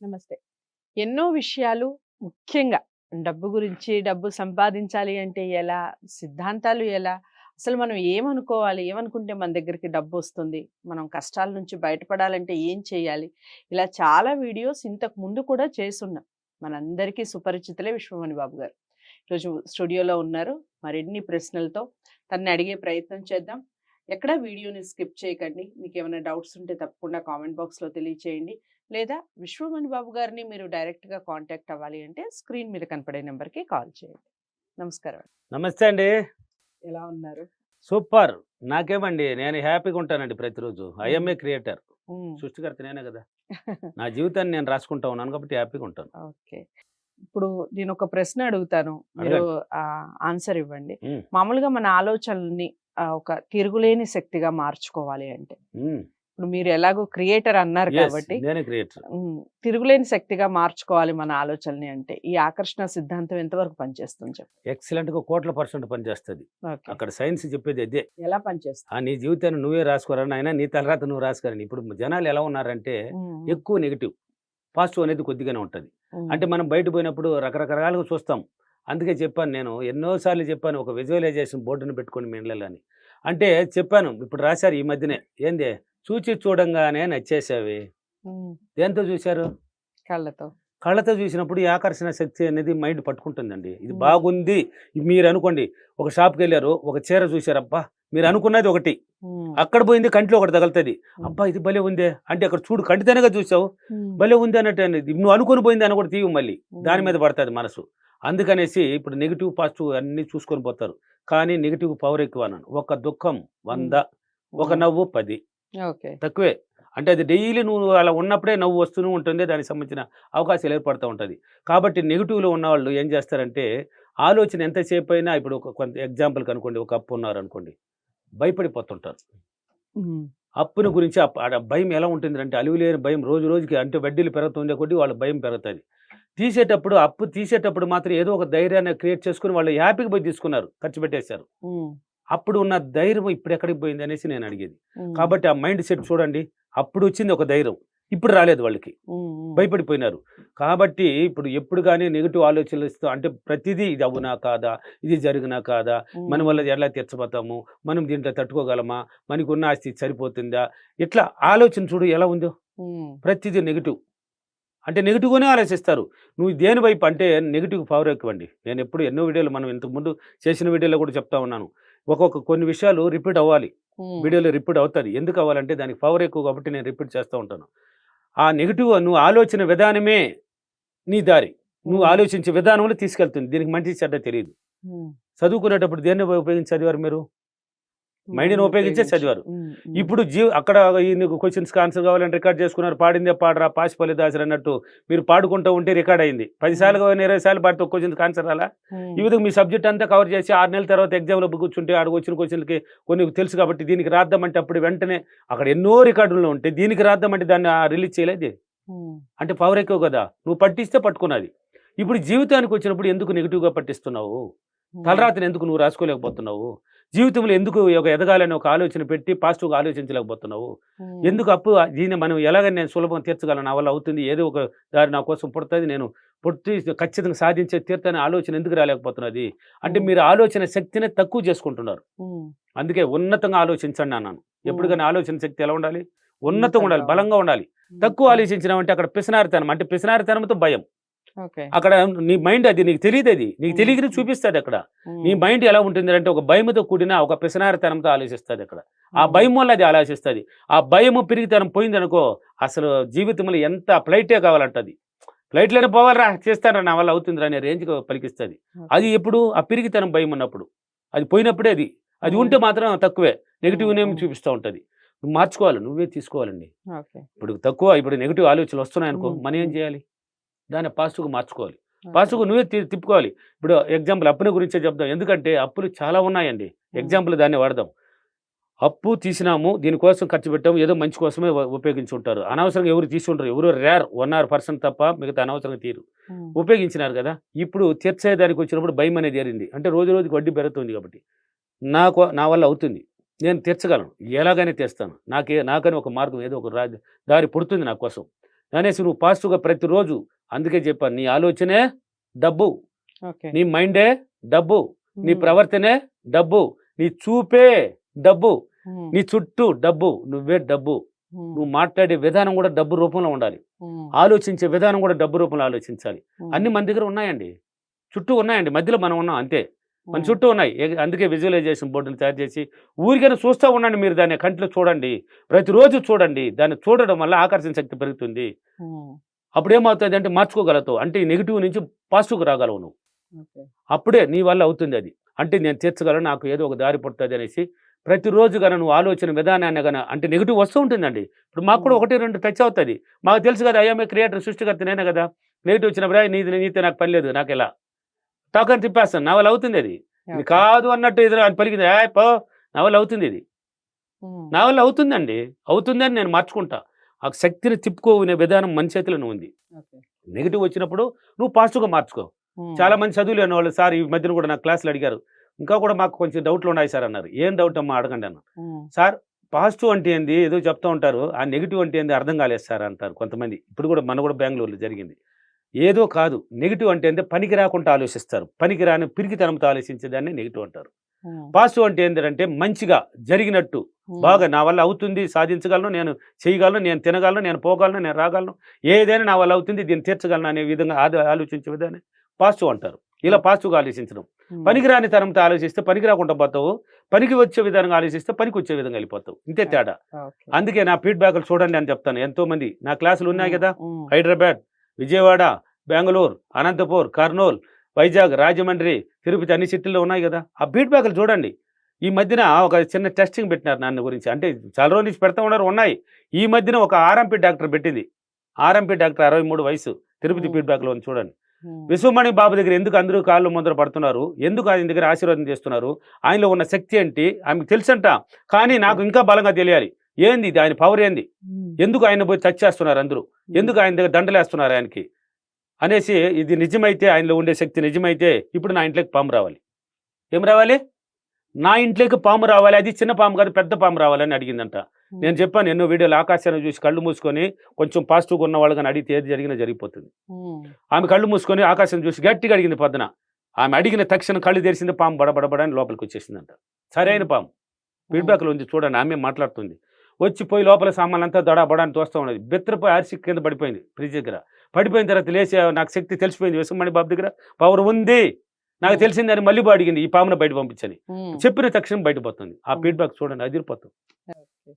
నమస్తే. ఎన్నో విషయాలు ముఖ్యంగా డబ్బు గురించి, డబ్బు సంపాదించాలి అంటే ఎలా? సిద్ధాంతాలు ఎలా? అసలు మనం ఏమనుకోవాలి? ఏమనుకుంటే మన దగ్గరికి డబ్బొస్తుంది? మనం కష్టాల నుంచి బయటపడాలంటే ఏం చేయాలి? ఇలా చాలా వీడియోస్ ఇంతకు ముందు కూడా చేసున్నాం. మనందరికీ సుపరిచితులే విశ్వమణి బాబు గారు. ఈరోజు స్టూడియోలో ఉన్నారు. మరిన్ని ప్రశ్నలతో తనని అడిగే ప్రయత్నం చేద్దాం. ఎక్కడా వీడియోని స్కిప్ చేయకండి. మీకేమైనా డౌట్స్ ఉంటే తప్పకుండా కామెంట్ బాక్స్‌లో తెలియచేయండి. లేదా విశ్వమణి బాబు గారిని మీరు డైరెక్ట్‌గా కాంటాక్ట్ అవ్వాలి అంటే స్క్రీన్ మీద కనపడే నంబర్‌కి కాల్ చేయండి. నమస్కారం. నమస్తే అండి. ఎలా ఉన్నారు? సూపర్. నాకేమండి నేను హ్యాపీగా ఉంటానండి ప్రతిరోజు. ఐ యామ్ ఏ హ్మ్. క్రియేటర్. హ్మ్. సృష్టికర్త నేనే గదా! నా జీవితాన్ని నేను రాసుకుంటా ఉన్నాను కాబట్టి హ్యాపీగా ఉంటాను. ఓకే. ఇప్పుడు నేనొక ప్రశ్న అడుగుతాను. మీరు అడగండి. ఆన్సర్ ఇవ్వండి. హ్మ్. మామూలుగా మన ఆలోచనలని ఒక తిరుగులేని శక్తిగా మార్చుకోవాలి అంటే, హ్మ్. ఇప్పుడు మీరు ఎలాగో క్రియేటర్ అన్నారు యెస్. కాబట్టి నేనే క్రియేటర్. తిరుగులేని శక్తిగా మార్చుకోవాలి మన ఆలోచనని అంటే, ఈ ఆకర్షణ సిద్ధాంతం ఎంతవరకు పనిచేస్తుంది చెప్పండి? ఎక్సలెంట్‌గా కోట్ల పర్సెంట్ పనిచేస్తది. ఓకే. అక్కడ సైన్స్ చెప్పేది అదే. ఎలా పనిచేస్తుంది? నీ జీవితాన్ని నువ్వే రాసుకోరా నాయనా! నీ తలరాత నువ్వు రాసుకోరని. ఇప్పుడు జనాలు ఎలా ఉన్నారంటే హ్మ్. హ్మ్. ఎక్కువ నెగెటివ్. పాజిటివ్ అనేది కొద్దిగానే ఉంటది. హ్మ్. అంటే మనం బయట పోయినప్పుడు రకరకాలుగా చూస్తాం. అందుకే చెప్పాను నేను ఎన్నో సార్లు చెప్పాను ఒక విజువలైజేషన్ బోర్డుని పెట్టుకోండి మీ ఇళ్ళలో అని. అంటే చెప్పాను ఇప్పుడు రాశారు ఈ మధ్యనే. ఏంది చూచి చూడంగానే నచ్చేసావి. హ్మ్. దేంతో చూసారు? కళ్ళతో. కళ్ళతో చూసినప్పుడు ఈ ఆకర్షణ శక్తి అనేది మైండ్ పట్టుకుంటుందండి. ఇది హ్మ్. బాగుంది. మీరనుకోండి ఒక షాప్‌కెళ్లారు. ఒక చీర చూసారు. అబ్బా! మీరనుకున్నది ఒకటి. హ్మ్. అక్కడ పోయింది కంట్లో ఒకటి తగులుతది. హ్మ్. అబ్బా! ఇది భలే ఉందే! అంటే అక్కడ చూడు కంటితోనేగా చూసావు. హ్మ్. భలే ఉంది అన్నట్టు అనేది. నువ్వు అనుకోని పోయిందని కూడా తీయవు మళ్ళీ. దాని హ్మ్. మీద పడతది మనసు. అందుకనేసి ఇప్పుడు నెగెటివ్, పాజిటివ్ అన్నీ చూసుకొని పోతారు. కానీ నెగెటివ్‌కి పవర్ ఎక్కువ అన్నాను. ఒక దుఃఖం 100, హ్మ్. ఒక హ్మ్. నవ్వు 10 ఓకే. తక్కువే. అంటే అది డైలీ నువ్వు అలా ఉన్నప్పుడే నవ్వు వస్తూనే ఉంటుంది. దానికి సంబంధించిన అవకాశాలు ఏర్పడతా ఉంటది. కాబట్టి నెగెటివ్‌లో ఉన్నవాళ్ళు ఏం చేస్తారంటే ఆలోచన ఎంతసేపయినా ఇప్పుడు ఒక కొంత ఎగ్జాంపుల్‌కి అనుకోండి ఒక అప్పు ఉన్నారనుకోండి. భయపడిపోతుంటారు. హ్మ్. అప్పుని గురించి ఆడ భయం ఎలా ఉంటుందంటే అలుగులేని భయం రోజు రోజుకి అంటే వడ్డీలు పెరుగుతుండే కొద్దీ వాళ్ళ భయం పెరుగుతది. తీసేటప్పుడు అప్పు తీసేటప్పుడు మాత్రం ఏదో ఒక ధైర్యాన్ని క్రియేట్ చేసుకొని వాళ్ళు హ్యాపీగా పోయి తీసుకున్నారు. ఖర్చు పెట్టేశారు. హ్మ్. అప్పుడు ఉన్న ధైర్యం ఇప్పుడెక్కడికి పోయిందనేసి నేను అడిగేది. హ్మ్. కాబట్టి ఆ మైండ్ సెట్ చూడండి. అప్పుడొచ్చింది ఒక ధైర్యం. ఇప్పుడు రాలేదు వాళ్ళకి. హ్మ్. హ్మ్. భయపడిపోయినారు. కాబట్టి ఇప్పుడు ఎప్పుడు గాని నెగెటివ్ ఆలోచనలిస్తూ అంటే ప్రతిదీ ఇది అవునా? కాదా? ఇది జరుగునా? కాదా? మన హ్మ్. వల్ల ఎలా తీర్చబోతాము? మనం దీంట్లో తట్టుకోగలమా? మనకున్న ఆస్తి సరిపోతుందా? ఇట్లా ఆలోచన చూడు ఎలా ఉందో. హ్మ్. ప్రతిదీ నెగెటివ్. అంటే నెగెటివ్‌గానే ఆలోచిస్తారు. నువ్వు దేని వైపు అంటే నెగెటివ్ పవర్ ఎక్కువండి. నేనెప్పుడు ఎన్నో వీడియోలు మనం ఇంతకుముందు చేసిన వీడియోలో కూడా చెప్తా ఉన్నాను. కొన్ని విషయాలు రిపీట్ అవ్వాలి. హ్మ్. వీడియోలో రిపీట్ అవుతది. ఎందుకు అవ్వాలంటే దానికి పవర్ ఎక్కువ కాబట్టి నేను రిపీట్ చేస్తా ఉంటాను. ఆ నెగెటివ్ నువ్వు ఆలోచన విధానమే నీ దారి. నువ్వు హ్మ్. ఆలోచించే విధానంలో తీసుకెళ్తుంది. దీనికి మంచి చెడ్డ తెలీదు. హ్మ్. చదువుకునేటప్పుడు దేన్ని ఉపయోగించి చదివారు మీరు? మైండ్‌ని మైండ్‌ని ఉపయోగించే ఉపయోగించి. చదివారు. హ్మ్. హ్మ్. ఇప్పుడు అక్కడ నీకు క్వెషన్స్‌కి ఆన్సర్ కావాలని రికార్డ్ చేసుకున్నారు. పాడిందే పాడరా పాసిపల్లి దాసరి అన్నట్టు మీరు పాడుకుంటూ ఉంటే రికార్డ్ అయింది. 10 హ్మ్. సార్లు కాని 20 సార్లు పాడితే ఒక క్వెషన్‌కి ఆన్సర్ రాలా? హ్మ్. ఈ విధంగా మీ సబ్జెక్ట్ అంతా కవర్ చేసి 6 నెలల తర్వాత ఎగ్జామ్‌లో కూర్చుంటే ఆడ వచ్చిన క్వెషన్‌లకి కొన్ని తెలుసు కాబట్టి దీనికి రాద్దామంటే అప్పుడు వెంటనే అక్కడ ఎన్నో రికార్డుల్లో ఉంటే దీనికి రాద్దామంటే దాన్ని రిలీజ్ చేయలేదే. హ్మ్. అంటే పవర్ ఎక్కువ కదా! నువ్వు పట్టిస్తే పట్టుకున్నది. ఇప్పుడు జీవితానికి వచ్చినప్పుడు ఎందుకు నెగెటివ్‌గా పట్టిస్తున్నావు? హ్మ్. తలరాతను ఎందుకు నువ్వు రాసుకోలేకపోతున్నావు? జీవితంలో ఎందుకు ఒక ఎదగాలని ఒక ఆలోచన పెట్టి పాజిటివ్‌గా ఆలోచించలేకపోతున్నావు? హ్మ్. ఎందుకు అప్పు దీన్ని మనం ఎలాగని నేను సులభంగా తీర్చగలను? నా వల్ల అవుతుంది. ఏదో ఒక దారి నా కోసం పుడతది. నేను పుట్టి ఖచ్చితంగా సాధించే తీరుతానే ఆలోచన ఎందుకు రాలేకపోతున్నది? అంటే హ్మ్. మీరు ఆలోచన శక్తిని తక్కువ చేసుకుంటున్నారు. హ్మ్. అందుకే ఉన్నతంగా ఆలోచించండి అన్నాను. ఎప్పుడు హ్మ్. గాని ఆలోచన శక్తి ఎలా ఉండాలి? ఉన్నతంగా ఉన్నతంగా ఉండాలి. బలంగా ఉండాలి. హ్మ్. తక్కువ హ్మ్. ఆలోచించినావంటే అక్కడ పిసినారితనం. అంటే పిసినారితనంతో భయం. ఓకే. అక్కడ నీ మైండ్ అది నీకు తెలీదది. నీకు హ్మ్. తెలియకనే హ్మ్. చూపిస్తదక్కడ. నీ హ్మ్. మైండ్ ఎలా ఉంటుందంటే ఒక భయముతో కూడిన ఒక పిసినారితనంతో ఆలోచిస్తదక్కడ. ఆ హ్మ్. భయం వల్ల అది ఆలోచిస్తది. ఆ భయము, పిరికితనం పోయిందనుకో అసలు జీవితంలో ఎంత ఫ్లైటే కావాలంటది. ఫ్లైట్‌లోనే పోవాలిరా చేస్తానురా నా వల్ల అవుతుందిరా అనే రేంజ్‌కి పలికిస్తది. ఓకే. అది ఎప్పుడు ఆ పిరికితనం భయమున్నప్పుడు. అది పోయినప్పుడే అది. అది హ్మ్. ఉంటే మాత్రం తక్కువే. హ్మ్. నెగెటివ్‌నేమో హ్మ్. చూపిస్తా ఉంటది. నువ్వు మార్చుకోవాలి. నువ్వే తీసుకోవాలండి. ఓకే. ఇప్పుడు నెగెటివ్ ఆలోచనలు వస్తున్నాయనుకో హ్మ్. మనం ఏం హ్మ్. చేయాలి? దాన్ని పాజిటివ్‌గా మార్చుకోవాలి. ఓకే. పాజిటివ్‌గా నువ్వే తిప్పుకోవాలి. ఇప్పుడు ఎగ్జాంపుల్ అప్పుల గురించే చెప్దాం. ఎందుకంటే అప్పులు చాలా ఉన్నాయండి. హ్మ్. ఎగ్జాంపుల్ దాన్ని వాడదాం. అప్పు తీసినాము, దీనికోసం ఖర్చు పెట్టాము, ఏదో మంచి కోసమే ఉపయోగించుంటారు. అనవసరంగా ఎవరు తీసుండరు. ఎవరో రేర్ 1 ఆర్ పర్సెంట్ తప్ప మిగతా అనవసరంగా తీయరు. హ్మ్. ఉపయోగించినారు గదా! ఇప్పుడు తీర్చేదానికొచ్చినప్పుడు భయమనేది ఏరింది. అంటే రోజు రోజుకి వడ్డీ పెరుగుతుంది కాబట్టి. నా వల్ల అవుతుంది. నేను తీర్చగలను. ఎలాగైనా తీస్తాను. నాకని ఒక మార్గం ఏదో ఒక దారి పుడుతుంది నా కోసం. అనేసి నువ్వు పాజిటివ్గా ప్రతిరోజు, అందుకే చెప్పాను, నీ ఆలోచనే డబ్బు, ఓకే. నీ మైండే డబ్బు, నీ ఉమ్, ప్రవర్తనే డబ్బు, నీ చూపే డబ్బు, ఉమ్, నీ చుట్టూ డబ్బు, నువ్వే డబ్బు. ఉమ్, నువ్వు మాట్లాడే విధానం కూడా డబ్బు రూపంలో ఉండాలి, ఉమ్, ఆలోచించే విధానం కూడా డబ్బు రూపంలో ఆలోచించాలి. ఉమ్, అన్ని మన దగ్గర ఉన్నాయండి, చుట్టూ ఉన్నాయండి, మధ్యలో మనం ఉన్నాం అంతే. మన ఉమ్, చుట్టూ ఉన్నాయి. అందుకే విజువలైజేషన్ బోర్డులు తయారు చేసి ఊరికైనా చూస్తూ ఉండండి. మీరు దాన్ని కంటిలో చూడండి, ప్రతిరోజు చూడండి. దాన్ని చూడడం వల్ల ఆకర్షణ శక్తి పెరుగుతుంది. ఉమ్, అప్పుడు ఏమవుతుంది అంటే మార్చుకోగలుగుతావు. అంటే ఈ నెగిటివ్ నుంచి పాజిటివ్కి రాగలవు నువ్వు. ఓకే. అప్పుడే నీ వల్ల అవుతుంది అది. అంటే నేను తీర్చగలను, నాకు ఏదో ఒక దారి పడుతుంది అనేసి ప్రతిరోజు గన నువ్వు ఆలోచన విధానాన్ని గన, అంటే నెగిటివ్ వస్తూ ఉంటుందండి. ఇప్పుడు మాకు కూడా ఉమ్, 1, 2 టచ్ అవుతుంది. మాకు తెలుసు కదా, అయ్యా క్రియేటర్ సృష్టికర్త నేనే కదా. నెగిటివ్ వచ్చినప్పుడు నీతో నాకు పని లేదు, నాకు ఎలా టాకని తిప్పేస్తాను. నా వల్ల అవుతుంది అది. ఇది ఓకే. కాదు అన్నట్టు ఎదురు అని పలికింది, పో, నా వల్ల అవుతుంది ఇది, ఉమ్, నా వల్ల అవుతుందండి, అవుతుందని నేను మార్చుకుంటా. ఆ శక్తిని తిప్పుకోనే విధానం మన చేతిలోనే ఉంది. ఓకే. నెగిటివ్ వచ్చినప్పుడు నువ్వు పాజిటివ్గా మార్చుకో. ఉమ్, చాలా మంది చదువులు అన్న వాళ్ళు, సార్ ఈ మధ్యన కూడా నాకు క్లాసులు అడిగారు, ఇంకా కూడా మాకు కొంచెం డౌట్లు ఉన్నాయి సార్ అన్నారు. ఏం డౌట్ అమ్మా అడగండి అన్న. ఉమ్, సార్ పాజిటివ్ అంటే ఏంది ఏదో చెప్తా ఉంటారు, ఆ నెగిటివ్ అంటే ఏంది అర్థం కాలేదు సార్ అంటారు కొంతమంది. ఇప్పుడు కూడా మన కూడా బెంగళూరులో జరిగింది. ఏదో కాదు, నెగిటివ్ అంటే ఏంది పనికి రాకుండా ఆలోచిస్తారు, పనికి రాని పిరికితనంతో ఆలోచించేదాన్ని నెగిటివ్ అంటారు. ఉమ్, పాజిటివ్ అంటే ఏంటంటే మంచిగా జరిగినట్టు, ఉమ్, బాగా నా వల్ల అవుతుంది, సాధించగలను, నేను చేయగలను, నేను తినగలను, నేను పోగలను, నేను రాగలను, ఏదైనా నా వల్ల అవుతుంది, దీన్ని తీర్చగలను అనే విధంగా ఆలోచించే విధాన్ని పాజిటివ్ అంటారు. ఇలా పాజిటివ్గా ఆలోచించడం. ఉమ్, పనికిరాని తనంతో ఆలోచిస్తే పనికి రాకుండా పోతావు, పనికి వచ్చే విధంగా ఆలోచిస్తే పనికి వచ్చే విధంగా వెళ్ళిపోతావు. ఇంతే తేడా. ఓకే. అందుకే నా ఫీడ్బ్యాక్లు చూడండి అని చెప్తాను. ఎంతోమంది నా క్లాసులు ఉన్నాయి కదా, ఉమ్, హైదరాబాద్, విజయవాడ, బెంగళూరు, అనంతపూర్, కర్నూలు, వైజాగ్, రాజమండ్రి, తిరుపతి అన్ని సిటీల్లో ఉన్నాయి కదా, ఆ ఫీడ్బ్యాక్లు చూడండి. ఈ మధ్యన ఒక చిన్న టెస్టింగ్ పెట్టినారు నన్ను గురించి, అంటే చాలా రోజుల నుంచి పెడతా ఉన్నారు, ఉన్నాయి. ఈ మధ్యన ఒక ఆర్ఎంపీ డాక్టర్ పెట్టింది, ఆర్ఎంపీ డాక్టర్ 63 వయసు, తిరుపతి ఉమ్, ఫీడ్బ్యాక్లో ఉంది చూడండి. ఉమ్, విశ్వమణి బాబు దగ్గర ఎందుకు అందరూ కాళ్ళు ముందర పడుతున్నారు, ఎందుకు ఆయన దగ్గర ఆశీర్వాదం చేస్తున్నారు, ఆయనలో ఉన్న శక్తి ఏంటి ఆమెకు తెలుసంట, కానీ నాకు ఇంకా బలంగా తెలియాలి, ఏంది ఇది, ఆయన పవర్ ఏంది, ఉమ్, ఎందుకు ఆయన పోయి టచ్ చేస్తున్నారు అందరూ, ఎందుకు ఆయన దగ్గర దండలేస్తున్నారు ఆయనకి అనేసి. ఇది నిజమైతే, ఆయనలో ఉండే శక్తి నిజమైతే, ఇప్పుడు నా ఇంట్లోకి పాము రావాలి. ఏం రావాలి? నా ఇంట్లోకి పాము రావాలి. అది చిన్న పాము కాదు, పెద్ద పాము రావాలని అడిగిందంట. నేను చెప్పాను ఎన్నో వీడియోలు, ఆకాశాన్ని చూసి కళ్ళు మూసుకొని కొంచెం పాజిటివ్గా ఉన్న వాళ్ళు కానీ అడిగితే ఏది జరిగినా జరిగిపోతుంది. ఉమ్, ఆమె కళ్ళు మూసుకొని ఆకాశం చూసి గట్టిగా అడిగింది పొద్దున. ఆమె అడిగిన తక్షణం కళ్ళు తెరిసింది, పాము బడబడబడని లోపలికి వచ్చేసిందంట. సరైన పాము. ఫీడ్బ్యాక్లో ఉంది చూడండి, ఆమె మాట్లాడుతుంది. వచ్చిపోయి లోపల సామాన్లంతా దడాబడాన్ని తోస్తూ ఉన్నది. బెత్తరపోయి అరిసి కింద పడిపోయింది ఫ్రిడ్జ్ దగ్గర. పడిపోయిన తర్వాత లేచి నాకు శక్తి తెలిసిపోయింది, విశ్వమణి బాబు దగ్గర పవర్ ఉంది, నాకు తెలిసిందని మళ్ళీ అడిగింది ఈ పామును బయట పంపించని. ఉమ్. చెప్పిన తక్షణం బయటపోతుంది. ఆ ఫీడ్బ్యాక్ చూడండి, అదిరిపోతుంది. ఓకే.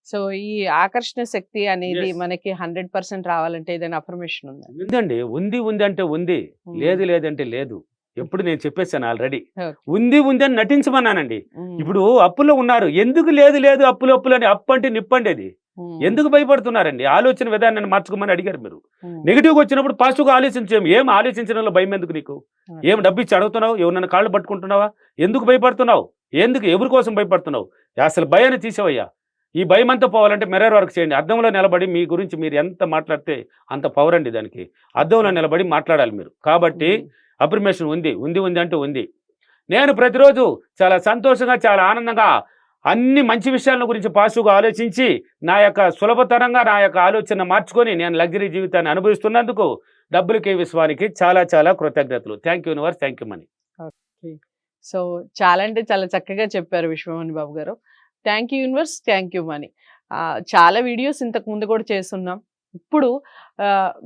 సో ఈ ఆకర్షణ శక్తి అనేది Yes. మనకి 100% రావాలంటే ఏదైనా అఫర్మేషన్ ఉందా? ఉందండి, ఉంది ఉంది అంటే ఉంది, ఉమ్, లేదు లేదంటే లేదు. ఎప్పుడు నేను చెప్పేశాను ఆల్రెడీ. ఓకే. ఉంది ఉంది అని నటించమన్నానండి. ఉమ్, ఇప్పుడు అప్పులో ఉన్నారు, ఎందుకు లేదు లేదు అప్పులు అప్పులు అని, అప్పు అంటే నిప్పండి అది. ఉమ్, ఎందుకు భయపడుతున్నారండి? ఆలోచన విధానాన్ని మార్చుకోమని అడిగారు మీరు. ఉమ్, నెగిటివ్గా వచ్చినప్పుడు పాజిటివ్గా ఆలోచించేం. ఏం ఆలోచించడంలో భయం ఎందుకు నీకు? ఓకే. ఏం డబ్బు ఇచ్చి అడుగుతున్నావు? ఎవరన్నా కాళ్ళు పట్టుకుంటున్నావా? ఎందుకు భయపడుతున్నావు? ఎందుకు ఎవరి కోసం భయపడుతున్నావు? అసలు భయాన్ని తీసేవయ్యా. ఈ భయం అంతా పోవాలంటే మిర్రర్ వర్క్ చేయండి. అద్దంలో నిలబడి మీ గురించి మీరు ఎంత మాట్లాడితే అంత పవర్ అండి దానికి. అద్దంలో నిలబడి మాట్లాడాలి మీరు. కాబట్టి ఉమ్, అఫర్మేషన్ ఉంది, ఉంది ఉంది అంటే ఉంది. నేను ప్రతిరోజు చాలా సంతోషంగా, చాలా ఆనందంగా అన్ని మంచి విషయాల గురించి పాజిటివ్గా ఆలోచించి, నా యొక్క సులభతరంగా నా యొక్క ఆలోచన మార్చుకొని నేను లగ్జరీ జీవితాన్ని అనుభవిస్తున్నందుకు డబ్బులకి విశ్వానికి చాలా చాలా కృతజ్ఞతలు. Thank you universe, thank you money. Okay. So చాలా అంటే చాలా చక్కగా చెప్పారు విశ్వమణి బాబు గారు. Thank you universe, thank you money. చాలా వీడియోస్ ఇంతకు ముందు కూడా చేస్తున్నాం. ఇప్పుడు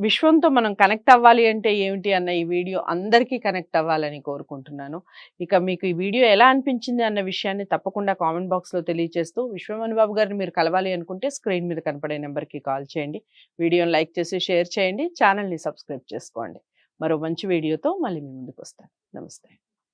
విశ్వంతో మనం కనెక్ట్ అవ్వాలి అంటే ఏమిటి అన్న ఈ వీడియో అందరికీ కనెక్ట్ అవ్వాలని కోరుకుంటున్నాను. ఇక మీకు ఈ వీడియో ఎలా అనిపించింది అన్న విషయాన్ని తప్పకుండా కామెంట్ బాక్స్లో తెలియజేస్తూ, విశ్వమణి బాబు గారిని మీరు కలవాలి అనుకుంటే స్క్రీన్ మీద కనపడే నెంబర్కి కాల్ చేయండి. వీడియోని లైక్ చేసి షేర్ చేయండి, ఛానల్ని సబ్స్క్రైబ్ చేసుకోండి. మరో మంచి వీడియోతో మళ్ళీ మీ ముందుకు వస్తాను. నమస్తే.